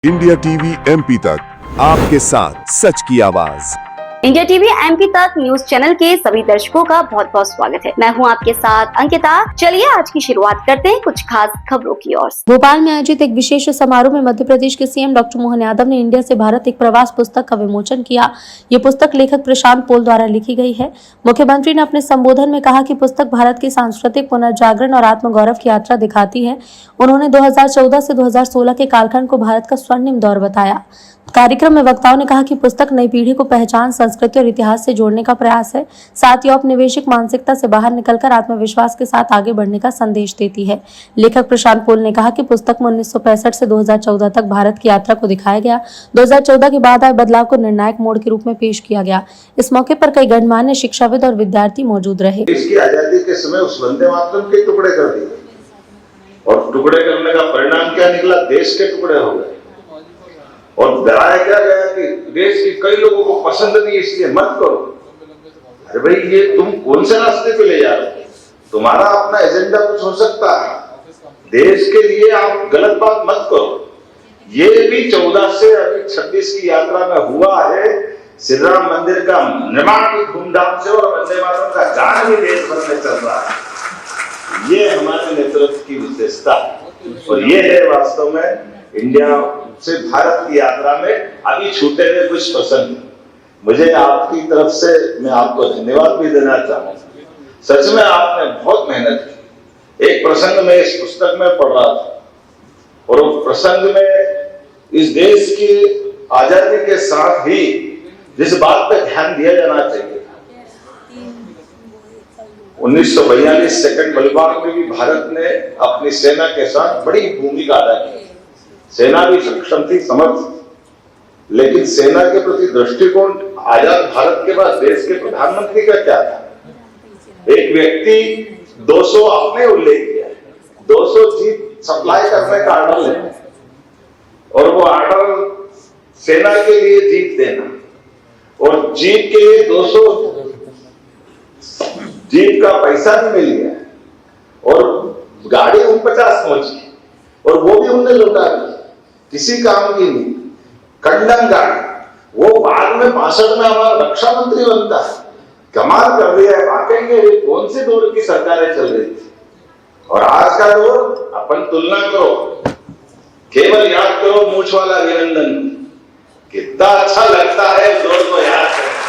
India TV MP तक आपके साथ सच की आवाज। इंडिया टीवी एमपी तक न्यूज चैनल के सभी दर्शकों का बहुत बहुत स्वागत है। मैं हूं आपके साथ अंकिता। चलिए आज की शुरुआत करते हैं कुछ खास खबरों की ओर। भोपाल में आयोजित एक विशेष समारोह में मध्य प्रदेश के सीएम डॉक्टर मोहन यादव ने इंडिया से भारत एक प्रवास पुस्तक का विमोचन किया। ये पुस्तक लेखक प्रशांत पोल द्वारा लिखी गई है। मुख्यमंत्री ने अपने संबोधन में कहा कि पुस्तक भारत की सांस्कृतिक पुनर्जागरण और आत्मगौरव की यात्रा दिखाती है। उन्होंने 2014 से 2016 के कालखंड को भारत का स्वर्णिम दौर बताया। कार्यक्रम में वक्ताओं ने कहा कि पुस्तक नई पीढ़ी को पहचान, संस्कृति और इतिहास से जोड़ने का प्रयास है। साथ ही औपनिवेशिक मानसिकता से बाहर निकलकर आत्मविश्वास के साथ आगे बढ़ने का संदेश देती है। लेखक प्रशांत पोल ने कहा कि पुस्तक में 1965 से 2014 तक भारत की यात्रा को दिखाया गया। 2014 के बाद आए बदलाव को निर्णायक मोड़ के रूप में पेश किया गया। इस मौके पर कई गणमान्य शिक्षाविद और विद्यार्थी मौजूद रहे। इसकी आजादी के समय उस वंदे मातरम के टुकड़े कर दिए और टुकड़े करने का परिणाम क्या निकला? देश के टुकड़े हो गए। और डराया क्या गया कि देश के कई लोगों को पसंद नहीं, इसलिए मत करो। अरे भाई, ये तुम कौन से रास्ते पे ले जा रहे हो? तुम्हारा अपना एजेंडा कुछ हो सकता है, देश के लिए आप गलत बात मत करो। ये भी 14 से अभी 26 की यात्रा में हुआ है। श्री राम मंदिर का निर्माण भी धूमधाम से और वंदे मातरम का गान भी देश भर में चल रहा है। ये हमारे नेतृत्व की विशेषता है और ये है वास्तव में इंडिया से भारत की यात्रा में अभी छूटे हुए कुछ प्रसंग। मुझे आपकी तरफ से मैं आपको धन्यवाद भी देना चाहूंगा। सच में आपने बहुत मेहनत की। एक प्रसंग में इस पुस्तक में पढ़ रहा था और उस प्रसंग में इस देश की आजादी के साथ ही जिस बात पे ध्यान दिया जाना चाहिए, 1942 सेकंड बलिदान में भी भारत ने अपनी सेना के साथ बड़ी भूमिका अदा की। सेना भी सक्षम थी, समर्थ, लेकिन सेना के प्रति दृष्टिकोण आजाद भारत के बाद देश के प्रधानमंत्री का क्या था? एक व्यक्ति 200 आपने उल्लेख किया, 200 जीप सप्लाई करने का ऑर्डर लेना और वो ऑर्डर सेना के लिए जीप देना और जीप के लिए 200 जीप का पैसा भी मिल गया और गाड़ी 49 पहुंची और वो भी उनने लौटा दी, किसी काम की नहीं। कंडम गाड़ी, वो बाद में 62 में हमारा रक्षा मंत्री बनता है। कमाल कर दिया है वाकई में। कौन सी दौर की सरकारें चल रही थी और आज का दौर, अपन तुलना करो, केवल याद करो मूछ वाला अभिनंदन, कितना अच्छा लगता है दौर को याद करके।